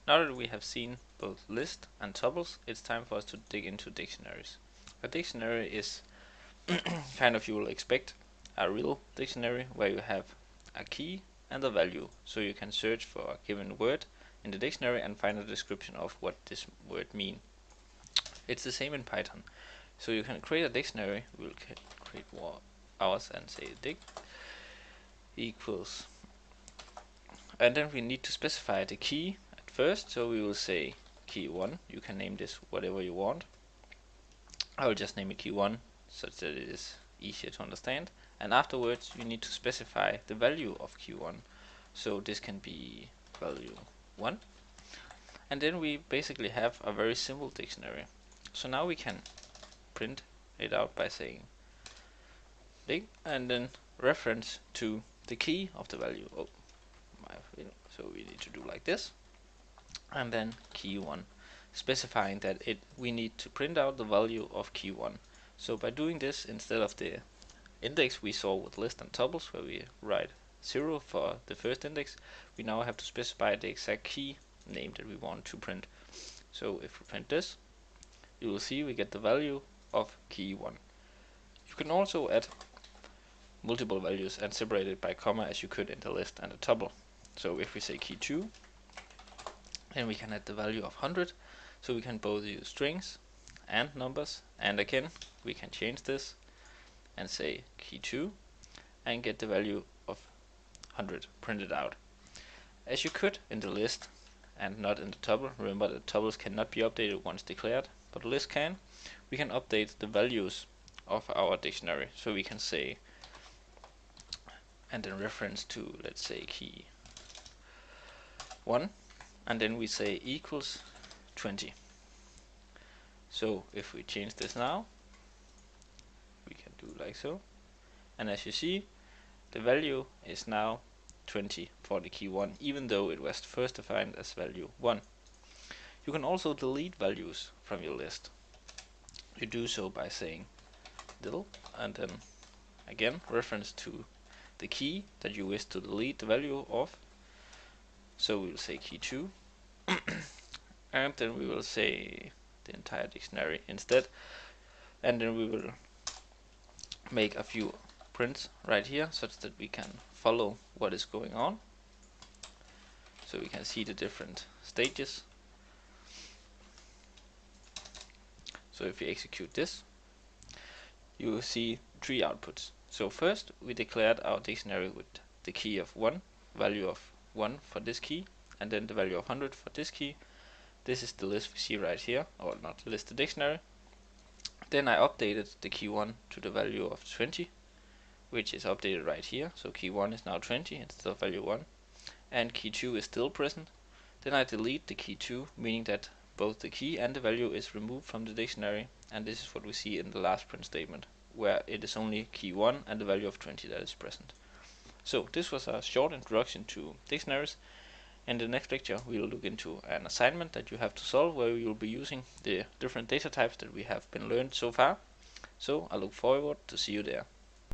Now that we have seen both list and tuples, it's time for us to dig into dictionaries. A dictionary is kind of, you will expect, a real dictionary where you have a key and a value, so you can search for a given word in the dictionary and find a description of what this word means. It's the same in Python. So you can create a dictionary. We'll create ours and say dict equals, and then we need to specify the key at first. So we will say key 1. You can name this whatever you want. I will just name it key 1 such that it is easier to understand. And afterwards you need to specify the value of key 1. So this can be value 1. And then we basically have a very simple dictionary. So now we can print it out by saying dig and then reference to the key of the value. So we need to do like this, and then key 1, specifying that we need to print out the value of key 1. So by doing this, instead of the index we saw with list and tuples where we write 0 for the first index, we now have to specify the exact key name that we want to print. So if we print this, you will see we get the value of key 1. You can also add multiple values and separate it by comma as you could in the list and the tuple. So if we say key 2, then we can add the value of 100. So we can both use strings and numbers, and again we can change this and say key 2 and get the value of 100 printed out, as you could in the list and not in the tuple. Remember that tuples cannot be updated once declared, but list can. We can update the values of our dictionary, so we can say, and then reference to, let's say, key 1, and then we say equals 20. So if we change this now, we can do like so, and as you see, the value is now 20 for the key 1, even though it was first defined as value 1. You can also delete values from your list. You do so by saying del, and then again reference to the key that you wish to delete the value of. So we will say key 2, and then we will say the entire dictionary instead, and then we will make a few prints right here such that we can follow what is going on, so we can see the different stages. So if we execute this, you will see 3 outputs. So first we declared our dictionary with the key of 1, value of 1 for this key, and then the value of 100 for this key. This is the list we see right here, or not the list, the dictionary. Then I updated the key 1 to the value of 20, which is updated right here. So key 1 is now 20 instead of value 1, and key 2 is still present. Then I delete the key 2, meaning that both the key and the value is removed from the dictionary, and this is what we see in the last print statement, where it is only key 1 and the value of 20 that is present. So this was a short introduction to dictionaries. In the next lecture we will look into an assignment that you have to solve, where we will be using the different data types that we have been learned so far. So I look forward to see you there.